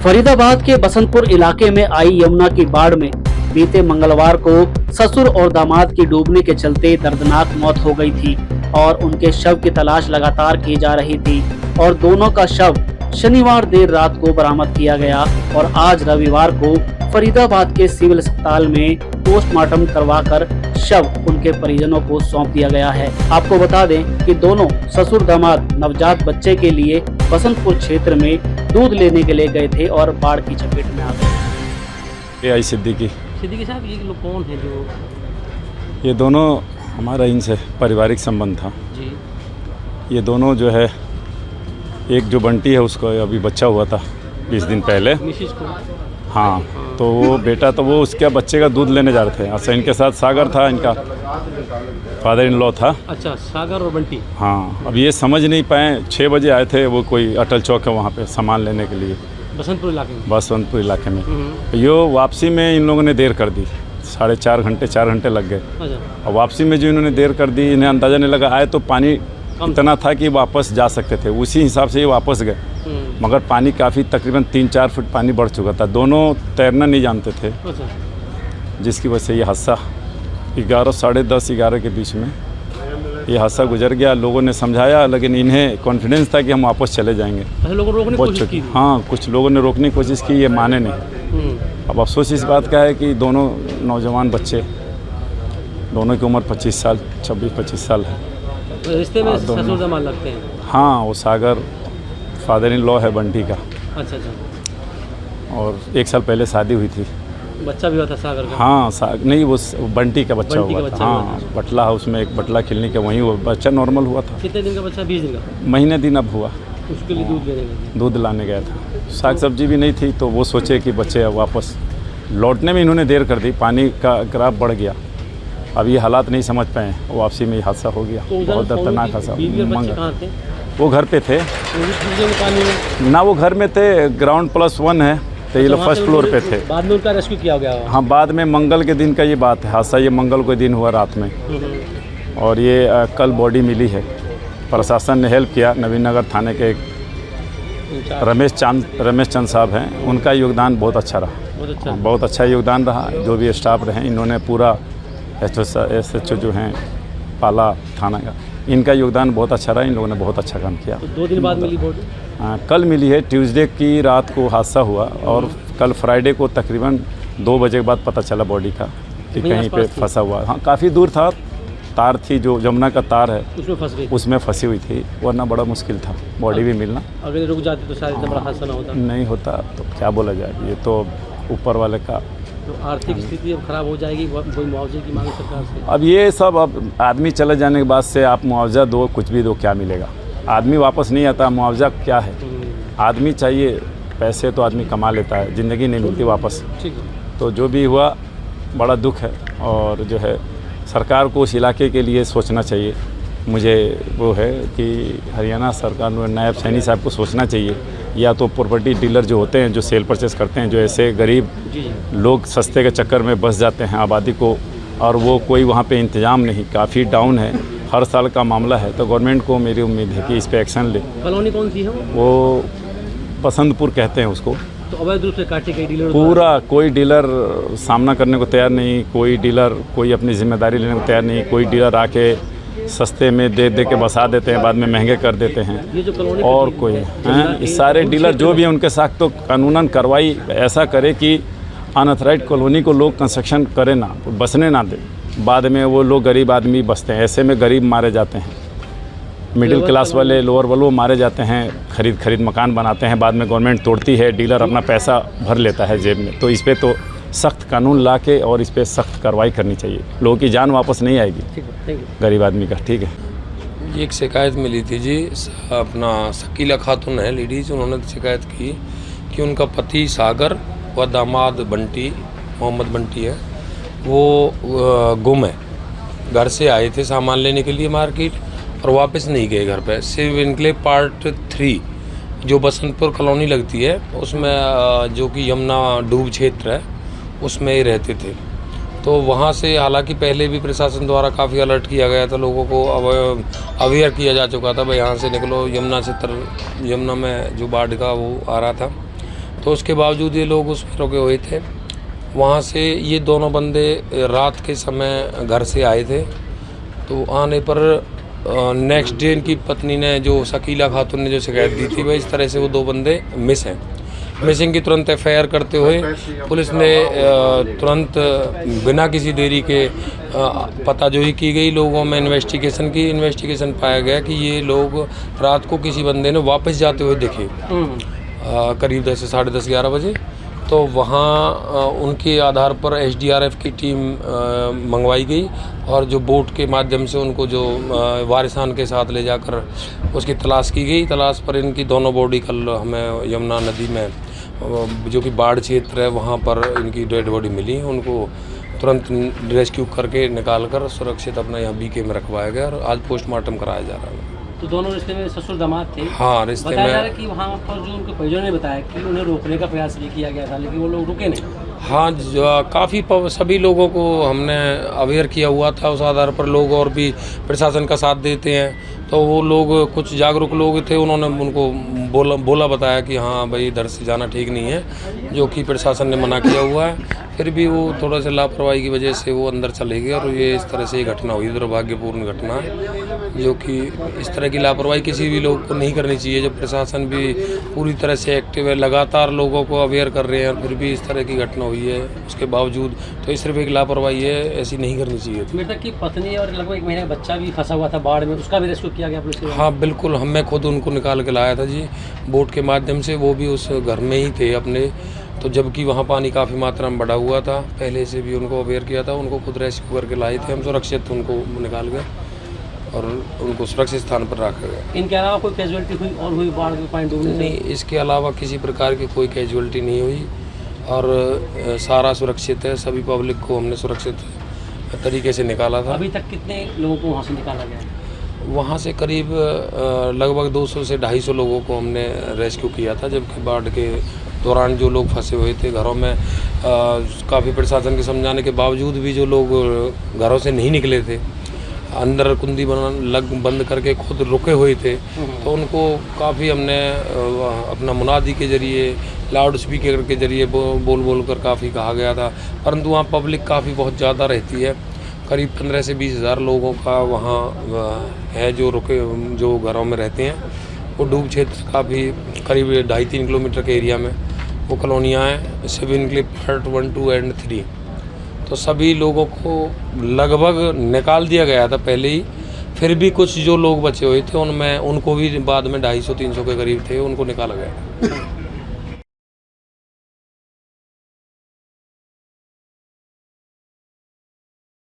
फरीदाबाद के बसंतपुर इलाके में आई यमुना की बाढ़ में बीते मंगलवार को ससुर और दामाद की डूबने के चलते दर्दनाक मौत हो गई थी और उनके शव की तलाश लगातार की जा रही थी और दोनों का शव शनिवार देर रात को बरामद किया गया और आज रविवार को फरीदाबाद के सिविल अस्पताल में पोस्टमार्टम करवाकर शव उनके परिजनों को सौंप दिया गया है। आपको बता दें कि दोनों ससुर दामाद नवजात बच्चे के लिए बसंतपुर क्षेत्र में दूध लेने के लिए गए थे और बाढ़ की चपेट में आ गए। सिद्दीकी साहब, ये लोग कौन है जो? ये दोनों हमारा इनसे पारिवारिक संबंध था जी। ये दोनों जो है, एक जो बंटी है उसको अभी बच्चा हुआ था 20 दिन पहले। मिसेज को? हाँ, तो वो बेटा तो वो उसके बच्चे का दूध लेने जा रहे थे। अच्छा, इनके साथ सागर था, इनका फादर इन लॉ था। अच्छा, सागर और बंटी। हाँ, अब ये समझ नहीं पाए। 6 बजे आए थे वो, कोई अटल चौक है वहाँ पे सामान लेने के लिए, बसंतपुर इलाके में। बसंतपुर इलाके में। यो वापसी में इन लोगों ने देर कर दी, 4 घंटे लग गए। अच्छा। और वापसी में जो इन्होंने देर कर दी, इन्हें अंदाज़ा नहीं लगा। आए तो पानी इतना था कि वापस जा सकते थे, उसी हिसाब से ये वापस गए। मगर पानी काफ़ी, तकरीबन 3-4 फुट पानी बढ़ चुका था। दोनों तैरना नहीं जानते थे। अच्छा। जिसकी वजह से ये हादसा 11, साढ़े 10, 11 के बीच में ये हादसा गुजर गया। लोगों ने समझाया, लेकिन इन्हें कॉन्फिडेंस था कि हम वापस चले जाएंगे। लोगों ने रोकने की कोशिश की। हाँ, कुछ लोगों ने रोकने की कोशिश की, ये माने नहीं। अब अफसोस इस बात का है कि दोनों नौजवान बच्चे, दोनों की उम्र 25 साल, 26-25 साल है। रिश्ते में ससुर दामाद लगते हैं? हाँ, वो सागर फादर इन लॉ है बंटी का। अच्छा अच्छा। और 1 साल पहले शादी हुई थी। बच्चा भी हुआ था सागर का? हाँ, नहीं, वो बंटी का बच्चा हुआ था। हाँ, बटला हाउस में एक बटला खिलने के वहीं वो बच्चा नॉर्मल हुआ था। कितने दिन का बच्चा? 20 दिन का? महीने दिन अब हुआ। उसके लिए दूध लेने गए? दूध लाने गया था। साग सब्जी भी नहीं थी, तो वो सोचे कि बच्चे वापस लौटने में इन्होंने देर कर दी। पानी का ग्राफ बढ़ गया। अब ये हालात नहीं समझ पाए, वापसी में ये हादसा हो गया। बहुत दर्दनाक हादसा। वो घर पे थे ना, वो घर में थे। ग्राउंड +1 है, तो ये लोग फर्स्ट फ्लोर पे थे। बाद में उनका रेस्क्यू किया गया? हाँ, बाद में मंगल के दिन का ये बात है। हादसा ये मंगल के दिन हुआ रात में। और ये कल बॉडी मिली है। प्रशासन ने हेल्प किया। नवीन नगर थाने के रमेश चंद साहब हैं, उनका योगदान बहुत अच्छा रहा। बहुत अच्छा योगदान रहा। जो भी स्टाफ रहे, इन्होंने पूरा SHO जो हैं पाला थाना का, इनका योगदान बहुत अच्छा रहा। इन लोगों ने बहुत अच्छा काम किया। तो 2 दिन बाद मिली बॉडी? कल मिली है। ट्यूसडे की रात को हादसा हुआ और कल फ्राइडे को तकरीबन 2 बजे के बाद पता चला बॉडी का कि कहीं पे फंसा हुआ। हाँ, काफ़ी दूर था। तार थी, जो जमुना का तार है, उसमें फंसी हुई थी, वरना बड़ा मुश्किल था बॉडी भी मिलना। अगर रुक जाती तो शायद इतना बड़ा हादसा ना होता। नहीं होता, तो क्या बोला जाए, ये तो ऊपर वाले का। तो आर्थिक स्थिति अब खराब हो जाएगी, कोई मुआवजे की मांग सरकार से? अब ये सब, अब आदमी चले जाने के बाद से आप मुआवजा दो, कुछ भी दो, क्या मिलेगा? आदमी वापस नहीं आता, मुआवजा क्या है? आदमी चाहिए, पैसे तो आदमी कमा लेता है, ज़िंदगी नहीं मिलती वापस। तो जो भी हुआ बड़ा दुख है। और जो है, सरकार को उस इलाके के लिए सोचना चाहिए। मुझे वो है कि हरियाणा सरकार ने नायब सैनी साहब को सोचना चाहिए, या तो प्रॉपर्टी डीलर जो होते हैं, जो सेल परचेस करते हैं, जो ऐसे गरीब लोग सस्ते के चक्कर में बस जाते हैं आबादी को, और वो कोई वहाँ पे इंतज़ाम नहीं, काफ़ी डाउन है, हर साल का मामला है। तो गवर्नमेंट को मेरी उम्मीद है कि इस पर एक्शन ले। कॉलोनी कौन सी है वो? बसंतपुर कहते हैं उसको। तो अवैध रूप से काटे गए डीलर? पूरा कोई डीलर सामना करने को तैयार नहीं, कोई डीलर कोई अपनी जिम्मेदारी लेने को तैयार नहीं। कोई डीलर आके सस्ते में दे के बसा देते हैं, बाद में महंगे कर देते हैं। ये जो कॉलोनी और कोई हैं, इस सारे डीलर जो भी हैं, उनके साथ तो कानूनन कार्रवाई ऐसा करे कि अनऑथराइज्ड कॉलोनी को लोग कंस्ट्रक्शन करें ना, बसने ना दे। बाद में वो लोग गरीब आदमी बसते हैं, ऐसे में गरीब मारे जाते हैं। मिडिल क्लास वाले, लोअर वाले मारे जाते हैं, खरीद मकान बनाते हैं, बाद में गवर्नमेंट तोड़ती है, डीलर अपना पैसा भर लेता है जेब में। तो इस पर तो सख्त कानून ला के और इस पर सख्त कार्रवाई करनी चाहिए। लोगों की जान वापस नहीं आएगी, गरीब आदमी का। ठीक है। एक शिकायत मिली थी जी, अपना शकीला खातून है लेडीज़, उन्होंने शिकायत की कि उनका पति सागर व दामाद बंटी, मोहम्मद बंटी है, वो गुम है। घर से आए थे सामान लेने के लिए मार्केट और वापस नहीं गए घर पे। सिर्फ इनक्लेव पार्ट 3 जो बसंतपुर कॉलोनी लगती है, उसमें जो कि यमुना डूब क्षेत्र है, उसमें ही रहते थे। तो वहाँ से हालांकि पहले भी प्रशासन द्वारा काफ़ी अलर्ट किया गया था, लोगों को अवेयर किया जा चुका था भाई यहाँ से निकलो, यमुना में जो बाढ़ का वो आ रहा था। तो उसके बावजूद ये लोग उसमें रुके हुए थे। वहाँ से ये दोनों बंदे रात के समय घर से आए थे, तो आने पर नेक्स्ट डे इनकी पत्नी ने, जो शकीला खातून ने जो शिकायत दी थी, वह इस तरह से वो 2 बंदे मिस हैं। मिसिंग की तुरंत FIR करते हुए पुलिस ने तुरंत बिना किसी देरी के पताजोही की गई, लोगों में इन्वेस्टिगेशन पाया गया कि ये लोग रात को किसी बंदे ने वापस जाते हुए दिखे करीब 10 से साढ़े 10 11 बजे। तो वहाँ उनके आधार पर SDRF की टीम मंगवाई गई और जो बोट के माध्यम से उनको जो वारिसान के साथ ले जाकर उसकी तलाश की गई। तलाश पर इनकी दोनों बॉडी कल हमें यमुना नदी में, जो कि बाढ़ क्षेत्र है, वहाँ पर इनकी डेड बॉडी मिली। उनको तुरंत रेस्क्यू करके निकाल कर सुरक्षित अपना यहाँ BK में रखवाया गया और आज पोस्टमार्टम कराया जा रहा है। तो दोनों रिश्ते में ससुर दामाद थे। हाँ, रिश्ते में। बताया जा रहा है कि वहाँ पर जो उनके परिजनों ने बताया कि उन्हें रोकने का प्रयास भी किया गया था, लेकिन वो लोग रुके नहीं। हाँ, काफ़ी सभी लोगों को हमने अवेयर किया हुआ था। उस आधार पर लोग और भी प्रशासन का साथ देते हैं। तो वो लोग, कुछ जागरूक लोग थे, उन्होंने उनको बोला बताया कि हाँ भाई इधर से जाना ठीक नहीं है, जो कि प्रशासन ने मना किया हुआ है। फिर भी वो थोड़ा सा लापरवाही की वजह से वो अंदर चले गए और ये इस तरह से ये घटना हुई। दुर्भाग्यपूर्ण घटना है, जो कि इस तरह की लापरवाही किसी भी लोग को नहीं करनी चाहिए। जब प्रशासन भी पूरी तरह से एक्टिव है, लगातार लोगों को अवेयर कर रहे हैं, फिर भी इस तरह की घटना हुई है उसके बावजूद, तो ये सिर्फ एक लापरवाही है, ऐसी नहीं करनी चाहिए थी। मृतक की पत्नी और लगभग 1 महीने बच्चा भी फंसा हुआ था बाढ़ में, उसका भी रेस्क्यू किया गया पुलिस के द्वारा? हाँ बिल्कुल, मैं खुद उनको निकाल के लाया था जी, बोट के माध्यम से। वो भी उस घर में ही थे अपने, तो जबकि वहाँ पानी काफ़ी मात्रा में बढ़ा हुआ था, पहले से भी उनको अवेयर किया था। उनको खुद रेस्क्यू करके लाए थे हम, सुरक्षित उनको निकाल गए और उनको सुरक्षित स्थान पर रखा गया। इनके अलावा कोई कैजुअलिटी हुई और हुई बाढ़ के पानी डूबने से? नहीं, इसके अलावा किसी प्रकार की कोई कैजुअलिटी नहीं हुई और सारा सुरक्षित है। सभी पब्लिक को हमने सुरक्षित तरीके से निकाला था। अभी तक कितने लोगों को वहाँ से निकाला गया है? वहाँ से करीब लगभग 200 से 250 लोगों को हमने रेस्क्यू किया था, जबकि बाढ़ के दौरान जो लोग फंसे हुए थे घरों में, काफ़ी प्रशासन के समझाने के बावजूद भी जो लोग घरों से नहीं निकले थे, अंदर कुंडी बंद करके खुद रुके हुए थे, तो उनको काफ़ी हमने अपना मुनादी के जरिए, लाउड स्पीकर के जरिए बोल कर काफ़ी कहा गया था। परंतु वहाँ पब्लिक काफ़ी बहुत ज़्यादा रहती है, करीब 15 से 20 हज़ार लोगों का वहाँ है जो घरों में रहते हैं। वो डूब क्षेत्र काफ़ी करीब 2.5-3 किलोमीटर के एरिया में वो कॉलोनियाँ हैं, सिविन क्लिप पार्ट 1, 2 और 3। तो सभी लोगों को लगभग निकाल दिया गया था पहले ही, फिर भी कुछ जो लोग बचे हुए थे उनको भी बाद में 250-300 के करीब थे, उनको निकाला गया।